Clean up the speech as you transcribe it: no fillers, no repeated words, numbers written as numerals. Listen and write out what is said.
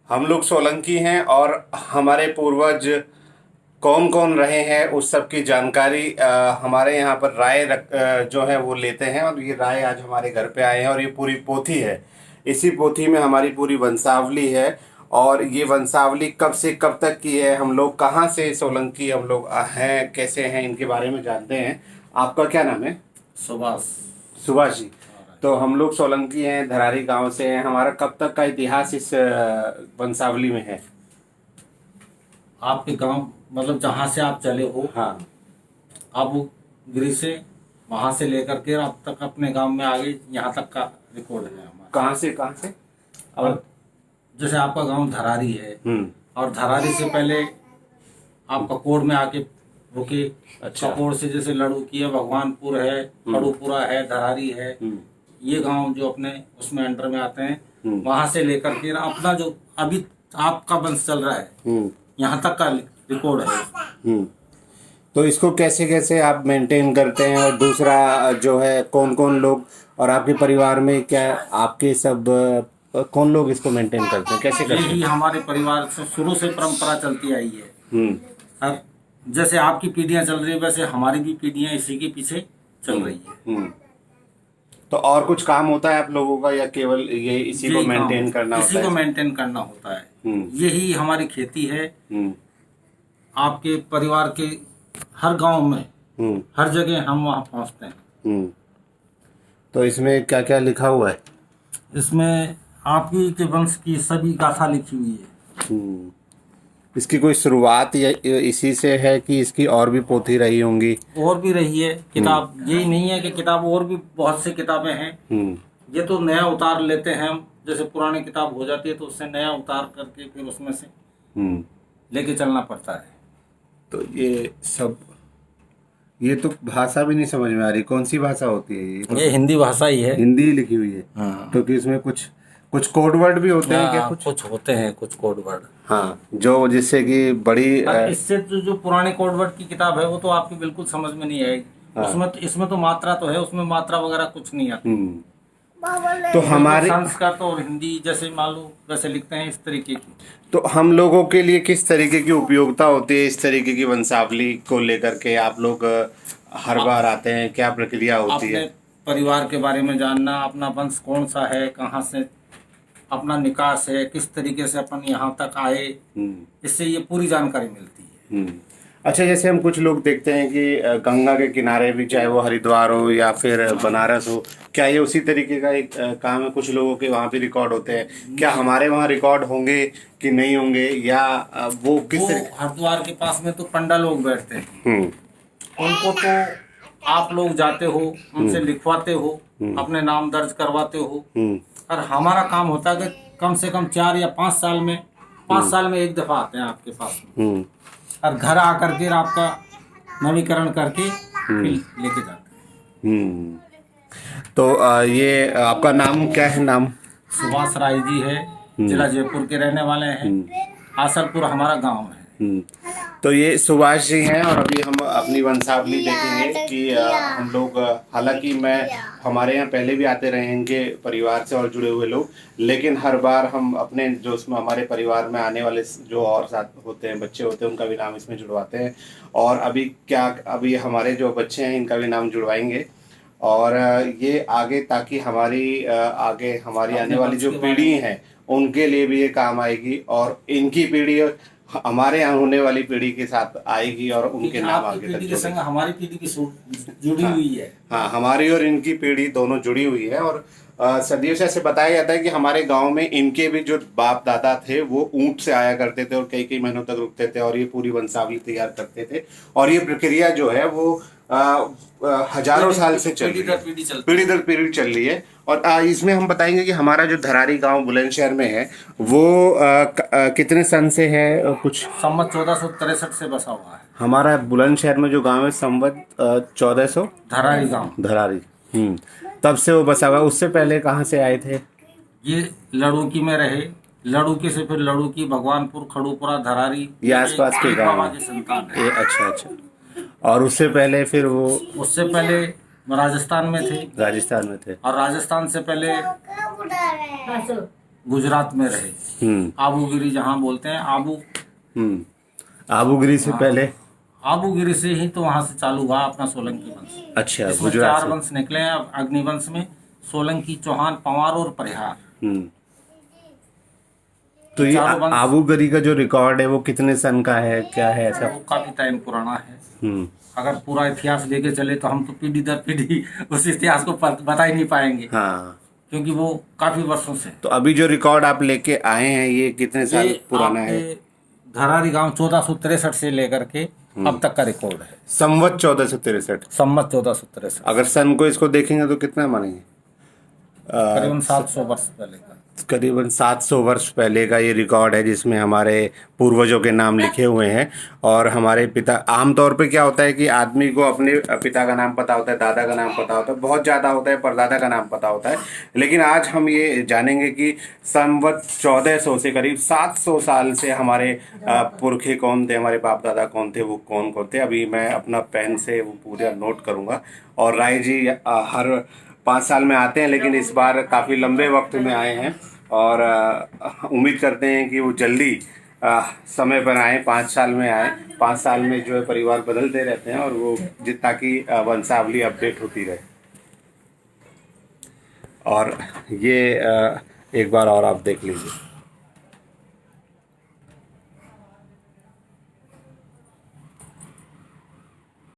हम लोग सोलंकी हैं और हमारे पूर्वज कौन कौन रहे हैं उस सब की जानकारी हमारे यहाँ पर जो है वो लेते हैं। और ये राय आज हमारे घर पे आए हैं और ये पूरी पोथी है। इसी पोथी में हमारी पूरी वंशावली है। और ये वंशावली कब से कब तक की है, हम लोग कहाँ से सोलंकी हम लोग हैं, कैसे हैं, इनके बारे में जानते हैं। आपका क्या नाम है? सुभाष। सुभाष जी। तो हम लोग सोलंकी हैं, धरारी गांव से हैं। हमारा कब तक का इतिहास इस वंशावली में है? आपके गांव मतलब जहां से आप चले हो, हाँ। आप वो गिरी से वहां से लेकर के अब तक अपने गांव में आगे यहाँ तक का रिकॉर्ड है हमारा। कहाँ से कहाँ से? और जैसे आपका गांव धरारी है, और धरारी से पहले आपका कोड में आके रुके। अच्छा। कपोड़ से जैसे लड़ूकी है, भगवानपुर है, खड़ूपुरा है, धरारी है, ये गांव जो अपने उसमें अंडर में आते हैं। वहां से लेकर के अपना जो अभी आपका वंश चल रहा है यहाँ तक का रिकॉर्ड है। तो इसको कैसे कैसे आप मेंटेन करते हैं? और दूसरा जो है कौन कौन लोग और आपके परिवार में क्या आपके सब कौन लोग इसको मेंटेन करते हैं, कैसे करते यही हैं? हमारे परिवार से शुरू से परंपरा चलती आई है। अब जैसे आपकी पीढ़ियां चल रही है वैसे हमारी भी पीढ़ियां इसी के पीछे चल रही है। तो और कुछ काम होता है आप लोगों का या केवल ये इसी को मेंटेन करना होता है? इसी को मेंटेन करना होता है। यही हमारी खेती है। आपके परिवार के हर गांव में हर जगह हम वहाँ पहुँचते हैं। तो इसमें क्या क्या लिखा हुआ है? इसमें आपकी के वंश की सभी गाथा लिखी हुई है। इसकी कोई शुरुआत या इसी से है कि इसकी और भी पोथी रही होंगी? और भी रही है किताब, यही नहीं है कि किताब, और भी बहुत सी किताबें हैं। ये तो नया उतार लेते हैं हम, जैसे पुरानी किताब हो जाती है तो उससे नया उतार करके फिर उसमें से लेके चलना पड़ता है। तो ये सब, ये तो भाषा भी नहीं समझ में आ रही, कौन सी भाषा होती है ये? ये हिंदी भाषा ही है। हिंदी ही लिखी हुई है। हाँ। तो कि इसमें कुछ कुछ कोड वर्ड भी होते हैं क्या? कुछ होते हैं, कुछ कोड वर्ड। हाँ, जो जिससे कि बड़ी इससे जो पुराने कोड वर्ड की किताब है वो तो आपकी बिल्कुल समझ में नहीं आएगी। हाँ। उसमें तो, इसमें तो मात्रा तो है, उसमें मात्रा वगैरह कुछ नहीं आती। तो हमारे संस्कृत और हिंदी जैसे मान लो वैसे लिखते हैं, इस तरीके की। तो हम लोगों के लिए किस तरीके की उपयोगिता होती है इस तरीके की वंशावली को लेकर के? आप लोग हर बार आते हैं, क्या प्रक्रिया होती है? अपने परिवार के बारे में जानना, अपना वंश कौन सा है, कहाँ से अपना निकास है, किस तरीके से अपन यहाँ तक आए, इससे ये पूरी जानकारी मिलती है। अच्छा, जैसे हम कुछ लोग देखते हैं कि गंगा के किनारे भी, चाहे वो हरिद्वार हो या फिर बनारस हो, क्या ये उसी तरीके का एक काम है? कुछ लोगों के वहाँ भी रिकॉर्ड होते हैं, क्या हमारे वहाँ रिकॉर्ड होंगे कि नहीं होंगे, या वो किस हरिद्वार के पास में तो पंडा लोग बैठते हैं, उनको तो आप लोग जाते हो, उनसे लिखवाते हो, अपने नाम दर्ज करवाते हो। और हमारा काम होता है कि कम से कम 4 या 5 साल में, 5 साल में एक दफा आते हैं आपके पास में, और घर आकर के आपका नवीकरण करके फिर लेके जाते हैं। तो ये आपका नाम क्या है? नाम सुभाष राय जी है, जिला जयपुर के रहने वाले हैं, आसलपुर हमारा गांव है। तो ये सुभाष जी हैं। और अभी हम अपनी वंशावली देखेंगे कि हम लोग, हालांकि मैं हमारे यहाँ पहले भी आते रहे हैं इनके परिवार से और जुड़े हुए लोग, लेकिन हर बार हम अपने जो उसमें हमारे परिवार में आने वाले जो और साथ होते हैं, बच्चे होते हैं, उनका भी नाम इसमें जुड़वाते हैं। और अभी हमारे जो बच्चे हैं इनका भी नाम जुड़वाएंगे। और ये आगे, ताकि आगे हमारी आने वाली जो पीढ़ी है उनके लिए भी ये काम आएगी, और इनकी पीढ़ी हमारे यहाँ होने वाली पीढ़ी के साथ आएगी और उनके नाम आगे तक के संग हमारी पीढ़ी की जुड़ी हुई है। हाँ, हमारी और इनकी पीढ़ी दोनों जुड़ी हुई है। और सदियों से ऐसे बताया जाता है कि हमारे गांव में इनके भी जो बाप दादा थे वो ऊंट से आया करते थे और कई कई महीनों तक रुकते थे और ये पूरी वंशावली तैयार करते थे। और ये प्रक्रिया जो है वो हजारों साल से पीढ़ी दर पीढ़ी चल रही है। और इसमें हम बताएंगे कि हमारा जो धरारी गांव बुलंदशहर में है वो कितने सन से है? कुछ संवत 1463 से बसा हुआ है। हमारा बुलंदशहर में जो गांव है संवत 1400 धरारी गांव, धरारी, तब से वो बसा हुआ। उससे पहले कहाँ से आए थे? ये लड़ूकी में रहे, लड़ूकी से फिर लड़ूकी, भगवानपुर, खड़ूपुरा, धरारी, ये आसपास के गांव की संतान है। अच्छा। और उससे पहले फिर वो, उससे पहले राजस्थान में थे। राजस्थान में थे। और राजस्थान से पहले गुजरात में रहे। आबूगिरी जहाँ बोलते हैं, आबूगिरी से पहले आबूगिरी से ही तो वहां से चालू हुआ अपना सोलंकी वंश। अच्छा, इसमें गुजरात 4 वंश निकले हैं अग्निवंश में, सोलंकी, चौहान, पंवार और परिहार। तो ये चारों वंश- आबूगिरी का जो रिकॉर्ड है वो कितने सन का है, क्या है ऐसा? वो काफी टाइम पुराना है। अगर पूरा इतिहास लेके चले तो हम तो पीढ़ी दर पीढ़ी उस इतिहास को बता ही नहीं पाएंगे। हाँ, क्योंकि वो काफी वर्षों से। तो अभी जो रिकॉर्ड आप लेके आए हैं ये कितने साल ये पुराना है? आपके धरारी गांव 1463 से लेकर के अब तक का रिकॉर्ड है। संवत 1463। संमत 1463, अगर सन को इसको देखेंगे तो कितना मानेंगे? करीबन 700 वर्ष पहले का। करीबन 700 वर्ष पहले का ये रिकॉर्ड है जिसमें हमारे पूर्वजों के नाम लिखे हुए हैं। और हमारे पिता, आमतौर पे क्या होता है कि आदमी को अपने पिता का नाम पता होता है, दादा का नाम पता होता है, बहुत ज़्यादा होता है परदादा का नाम पता होता है। लेकिन आज हम ये जानेंगे कि संवत 1400 से करीब 700 साल से हमारे पुरखे कौन थे, हमारे बाप दादा कौन थे, वो कौन कौन थे। अभी मैं अपना पेन से वो पूरा नोट करूँगा। और राय जी हर 5 साल में आते हैं, लेकिन इस बार काफ़ी लंबे वक्त में आए हैं और उम्मीद करते हैं कि वो जल्दी समय पर आए, 5 साल में आए। 5 साल में जो है परिवार बदलते रहते हैं और वो ताकि वंशावली अपडेट होती रहे। और ये एक बार और आप देख लीजिए।